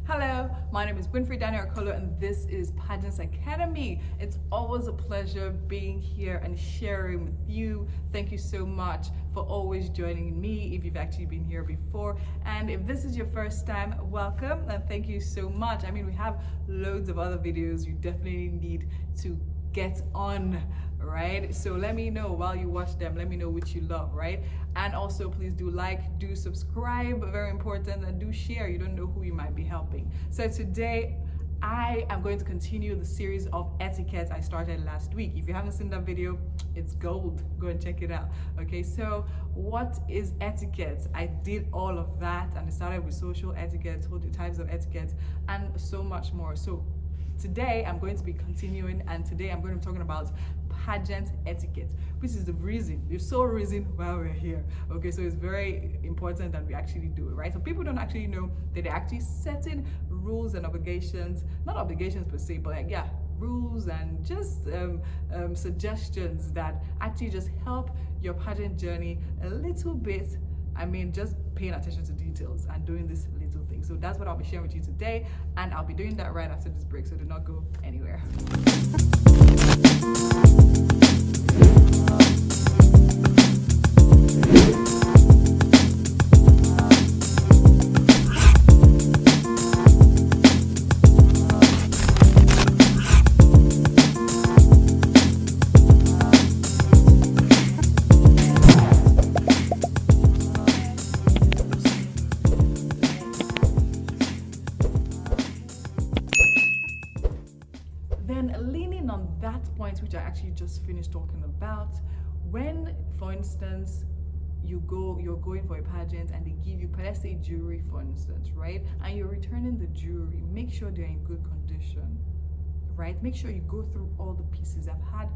Hello, my name is Winfrey Daniel Okolo and this is Pageant Academy. It's always a pleasure being here and sharing with you. Thank you so much for always joining me if you've actually been here before. And if this is your first time, welcome and thank you so much. I mean, we have loads of other videos you definitely need to get on, right? So let me know while you watch them, let me know which you love, right? And also please do like, do subscribe, very important, and do share. You don't know who you might be helping. So today I am going to continue the series of etiquette I started last week. If you haven't seen that video, it's gold. Go and check it out. Okay, so what is etiquette? I did all of that and I started with social etiquette, told you types of etiquette, and so much more. So today I'm going to be continuing, and today I'm going to be talking about pageant etiquette, which is the sole reason why we're here. Okay, so it's very important that we actually do it, right? So people don't actually know that they're actually setting rules and obligations, not obligations per se, but like, yeah, rules and just suggestions that actually just help your pageant journey a little bit. I mean, just paying attention to details and doing this little thing. So that's what I'll be sharing with you today, and I'll be doing that right after this break, so do not go anywhere. Which I actually just finished talking about, when, for instance, you're going for a pageant and they give you, let's say, jewelry, for instance, right? And you're returning the jewelry, make sure they're in good condition, right? Make sure you go through all the pieces. I've had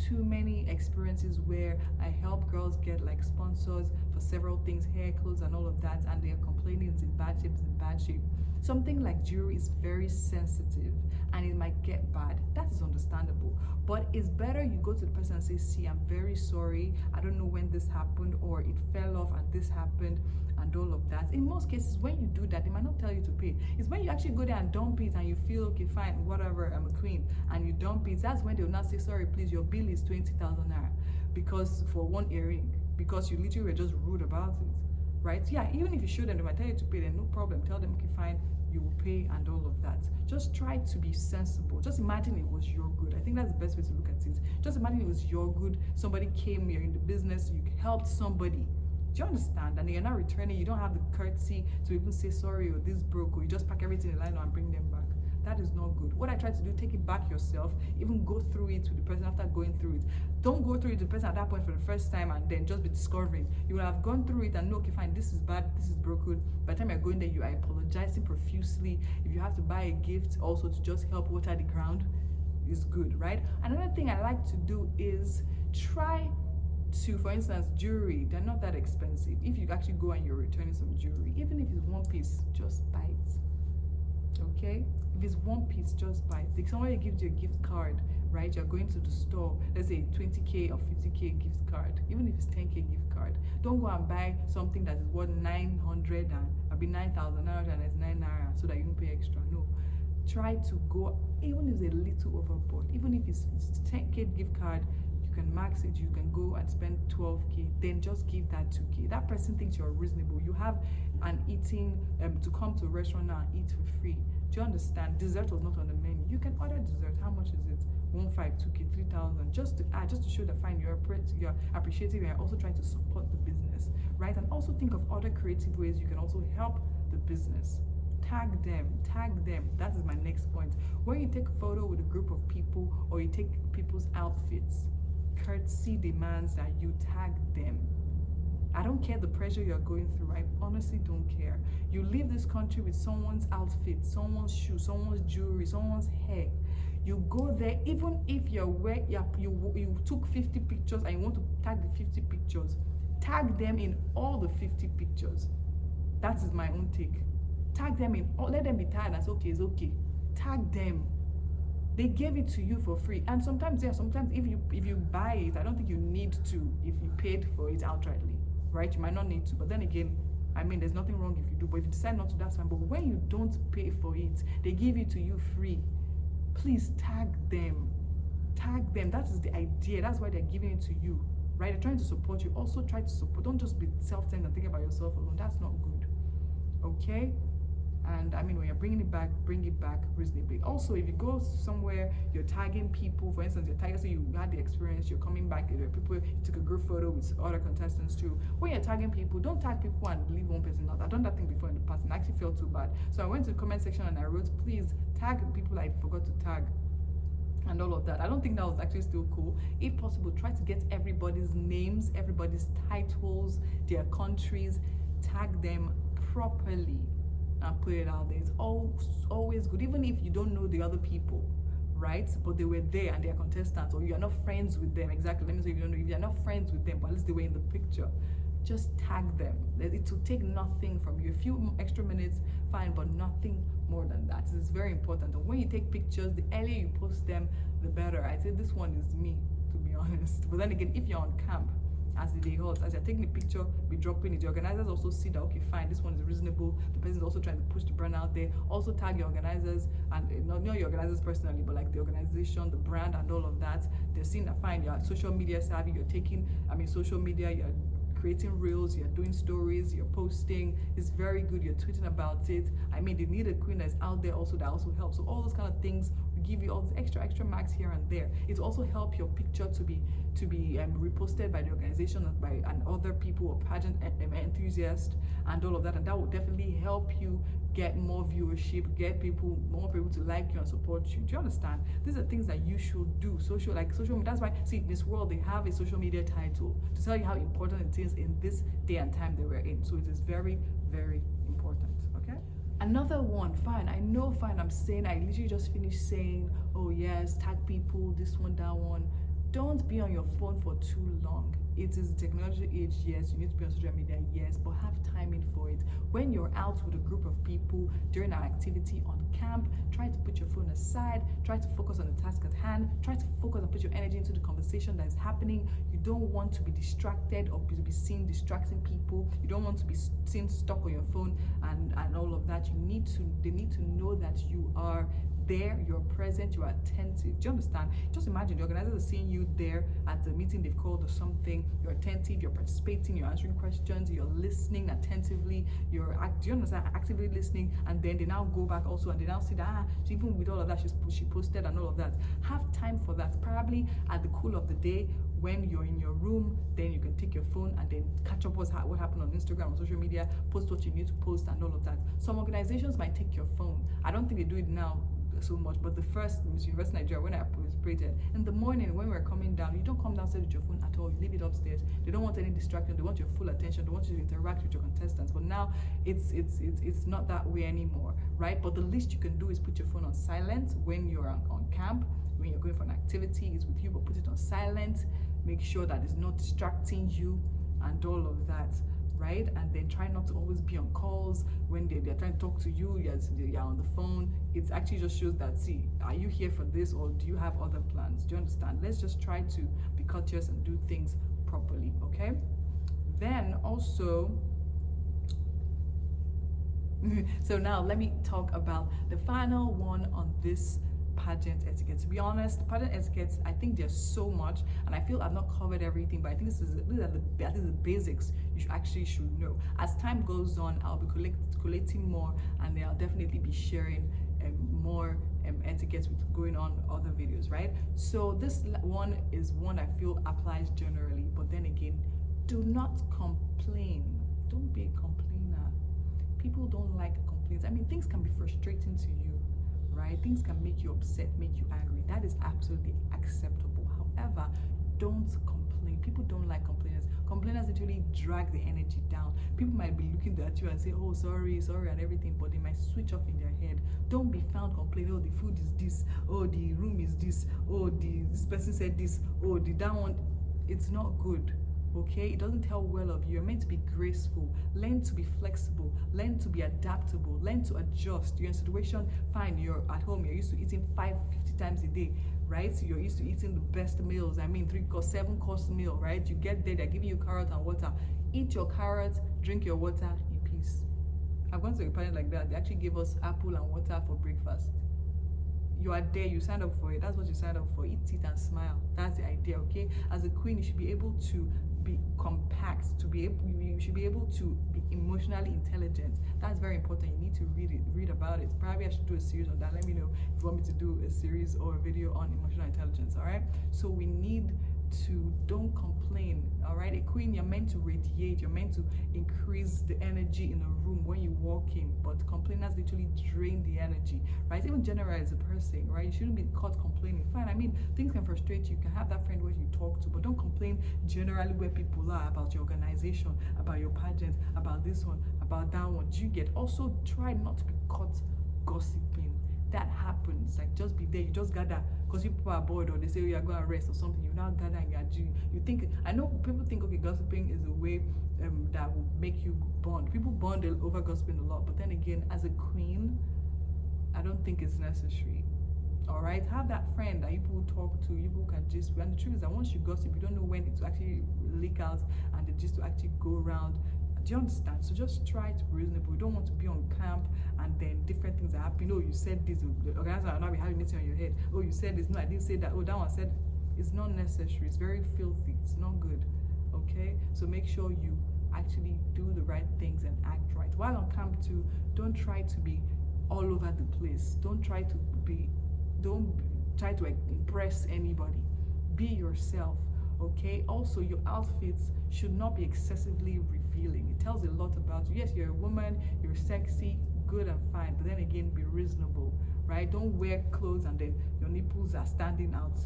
too many experiences where I help girls get like sponsors for several things, hair, clothes, and all of that, and they are complaining it's in bad shape, it's in bad shape. Something like jewelry is very sensitive and it might get bad. That is understandable, but it's better you go to the person and say, see, I'm very sorry, I don't know when this happened, or it fell off and this happened, and all of that. In most cases, when you do that, they might not tell you to pay. It's when you actually go there and dump it and you feel, okay, fine, whatever, I'm a queen, and you dump it, that's when they'll not say, sorry, please, your bill is 20,000 naira because for one earring, because you literally were just rude about it, right? Yeah, even if you show them, they might tell you to pay, then no problem, tell them, okay, fine, you will pay, and all of that. Just try to be sensible. Just imagine it was your good. I think that's the best way to look at it. Just imagine it was your good. Somebody came, you're in the business, you helped somebody. Do you understand? And you're not returning, you don't have the courtesy to even say sorry, or this broke, or you just pack everything in line and bring them back. That is not good. What I try to do, take it back yourself, even go through it with the person after going through it. Don't go through it with the person at that point for the first time and then just be discovering. You will have gone through it and know, okay, fine, this is bad, this is broken. By the time you're going there, you are apologizing profusely. If you have to buy a gift also to just help water the ground, is good, right? Another thing I like to do is try to, for instance, jewelry, they're not that expensive. If you actually go and you're returning some jewelry, even if it's one piece, just buy it. Okay? If it's one piece, just buy it. If somebody gives you a gift card, right? You're going to the store, let's say 20K or 50K gift card, even if it's 10K gift card. Don't go and buy something that is worth 900 and I'll be 9,999 naira so that you don't pay extra. No. Try to go, even if it's a little overboard, even if it's 10K gift card, you can max it, you can go and spend 12K, then just give that 2K. That person thinks you're reasonable. You have an eating, to come to a restaurant now and eat for free. Do you understand? Dessert was not on the menu. You can order dessert. How much is it? 1.5, 2K, 3,000. Just to show that fine, you're appreciative, and you're also trying to support the business, right? And also think of other creative ways you can also help the business. Tag them. That is my next point. When you take a photo with a group of people or you take people's outfits, courtesy demands that you tag them. I don't care the pressure you're going through. I honestly don't care. You leave this country with someone's outfit, someone's shoe, someone's jewelry, someone's hair. You go there, even if you took 50 pictures and you want to tag the 50 pictures, tag them in all the 50 pictures. That is my own take. Tag them in all, let them be tired and say, okay, it's okay. Tag them. They gave it to you for free. And sometimes if you buy it, I don't think you need to if you paid for it outrightly, right? You might not need to, but then again, I mean, there's nothing wrong if you do, but if you decide not to, that's fine. But when you don't pay for it, they give it to you free. Please tag them. Tag them. That is the idea. That's why they're giving it to you, right? They're trying to support you. Also try to support. Don't just be self-centered and think about yourself alone. That's not good. Okay? And I mean, when you're bringing it back, bring it back reasonably. Also, if you go somewhere, you're tagging people, for instance, you're tagging, so you had the experience, you're coming back, there are people, you took a group photo with other contestants too. When you're tagging people, don't tag people and leave one person out. I've done that thing before in the past and I actually felt too bad. So I went to the comment section and I wrote, please tag people I forgot to tag. And all of that. I don't think that was actually still cool. If possible, try to get everybody's names, everybody's titles, their countries, tag them properly and put it out there. It's always good, even if you don't know the other people, right? But they were there and they're contestants, or you're not friends with them. Exactly. Let me say you don't know if you're not friends with them, but at least they were in the picture. Just tag them. It will take nothing from you. A few extra minutes, fine, but nothing more than that. It's very important. And when you take pictures, the earlier you post them, the better. I say this one is me, to be honest. But then again, if you're on camp, as the day holds, as you're taking a picture, be dropping it. The organizers also see that, okay, fine, this one is reasonable. The person is also trying to push the brand out there. Also tag your organizers, and not your organizers personally, but like the organization, the brand, and all of that. They're seeing that, fine, you're social media savvy, you're taking, social media, you're creating reels, you're doing stories, you're posting. It's very good. You're tweeting about it. I mean, they need a queen that's out there also that also helps. So all those kind of things will give you all these extra marks here and there. It also help your picture to be reposted by the organization and other people or pageant enthusiasts and all of that. And that will definitely help you get more viewership, get more people to like you and support you. Do you understand? These are things that you should do. Social media. That's why, see, in this world they have a social media title to tell you how important it is in this day and time that we're in. So it is very, very important. Okay. Another one, fine. I know, fine. I literally just finished saying, oh yes, tag people, this one, that one. Don't be on your phone for too long. It is technology age, yes, you need to be on social media, yes, but have timing for it. When you're out with a group of people during an activity on camp, try to put your phone aside, try to focus on the task at hand, try to focus and put your energy into the conversation that is happening. You don't want to be distracted or to be seen distracting people. You don't want to be seen stuck on your phone and all of that. They need to know that you are there, you're present, you're attentive. Do you understand? Just imagine the organizers are seeing you there at the meeting they've called or something. You're attentive, you're participating, you're answering questions, you're listening attentively, do you understand? Actively listening, and then they now go back also and they now see that even with all of that she posted and all of that. Have time for that. Probably at the cool of the day when you're in your room, then you can take your phone and then catch up what happened on Instagram or social media, post what you need to post and all of that. Some organizations might take your phone. I don't think they do it now so much, but the first Miss Universe Nigeria, when I participated in the morning when we're coming down, you don't come downstairs with your phone at all, you leave it upstairs. They don't want any distraction, they want your full attention, they want you to interact with your contestants. But now it's not that way anymore, right? But the least you can do is put your phone on silent when you're on camp, when you're going for an activity, it's with you, but put it on silent. Make sure that it's not distracting you and all of that, right? And then try not to always be on calls when they're trying to talk to you, you're on the phone. It actually just shows that, see, are you here for this or do you have other plans? Do you understand? Let's just try to be courteous and do things properly, okay? Then also, so now let me talk about the final one on this pageant etiquette. To be honest, pageant etiquette, I think there's so much, and I feel I've not covered everything, but I think these are the basics you should know. As time goes on, I'll be collating more, and then I'll definitely be sharing more etiquettes with going on other videos, right? So this one is one I feel applies generally, but then again, do not complain. Don't be a complainer. People don't like complaints. I mean, things can be frustrating to you, right? Things can make you upset, make you angry. That is absolutely acceptable. However, don't complain. People don't like complainers. Complainers literally drag the energy down. People might be looking at you and say, oh, sorry, and everything, but they might switch off in their head. Don't be found complaining, oh, the food is this, oh, the room is this, oh, this person said this, oh, that one. It's not good. Okay, it doesn't tell well of you. You're meant to be graceful, learn to be flexible, learn to be adaptable, learn to adjust. You're in a situation, fine, you're at home, you're used to eating 50 times a day, right? So you're used to eating the best meals. I mean, 7-course meal, right? You get there, they're giving you carrot and water. Eat your carrots, drink your water in I've gone to a pageant like that. They actually gave us apple and water for breakfast. You are there, you signed up for it. That's what you signed up for. Eat it and smile. That's the idea, okay? As a queen, you should be able to be compact, you should be able to be emotionally intelligent. That's very important. You need to read about it. Probably I should do a series on that. Let me know if you want me to do a series or a video on emotional intelligence. All right, so we need to don't complain. All right, a queen, you're meant to radiate, you're meant to increase the energy in a room when you walk in, but complainers literally drain the energy, right? Even generalize a person, right? You shouldn't be caught complaining. Fine, I mean, things can frustrate you. You can have that friend where you talk to, but don't complain generally where people are about your organization, about your pageant, about this one, about that one. Do you get? Also, try not to be caught gossiping. That happens. Like, just be there. You just gather because people are bored, or they say, oh, you're going to rest or something. You now gather and you think. I know people think, okay, gossiping is a way that will make you bond. People bond over gossiping a lot, but then again, as a queen, I don't think it's necessary. All right, have that friend that you people talk to, you people can just. And the truth is that once you gossip, you don't know when it will actually leak out and the gist will actually go around. Do you understand? So just try to be reasonable. You don't want to be on camp and then different things are happening. Oh, you said this. The organizer will not be having anything on your head. Oh, you said this. No, I didn't say that. Oh, that one said. It's not necessary. It's very filthy. It's not good. Okay? So make sure you actually do the right things and act right. While on camp too, don't try to be all over the place. Don't try to impress anybody. Be yourself. Okay, also your outfits should not be excessively revealing. It tells a lot about you. Yes, you're a woman, you're sexy, good and fine, but then again, be reasonable, right? Don't wear clothes and then your nipples are standing out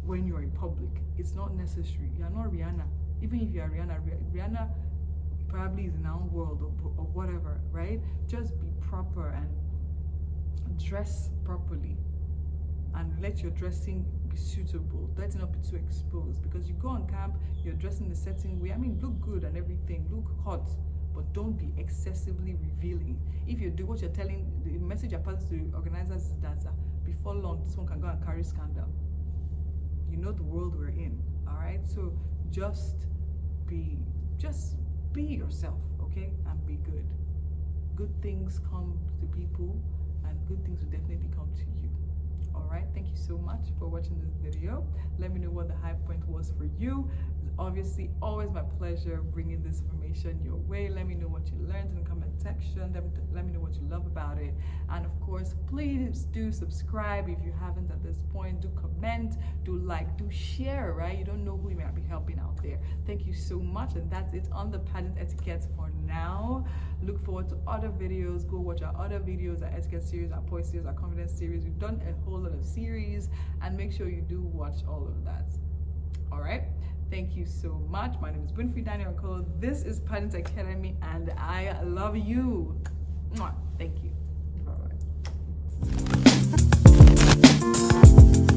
when you're in public. It's not necessary. You're not Rihanna. Even if you're Rihanna probably is in our own world or whatever, right? Just be proper and dress properly, and let your dressing be suitable. Let it not be too exposed, because you go on camp, you're dressing in a certain way. I mean, look good and everything, look hot, but don't be excessively revealing. If you do what you're telling, the message you're passing to organizers is that before long, this one can go and carry scandal. You know the world we're in, all right? So just be yourself, okay? And be good. Good things come to people, and good things will definitely come to you. All right, thank you so much for watching this video. Let me know what the high point was for you. It's obviously always my pleasure bringing this information your way. Let me know what you learned in the comment section. Let me know what you love about it. And of course, please do subscribe if you haven't at this point. Do comment, do like, do share, right? You don't know who you might be helping out there. Thank you so much. And that's it on the pageant etiquette for now. Look forward to other videos. Go watch our other videos, our etiquette series, our poise series, our confidence series. We've done a whole lot of series, and make sure you do watch all of that. All right, thank you so much. My name is Winfrey Daniel Cole. This is Pageant Academy, and I love you. Mwah. Thank you. All right.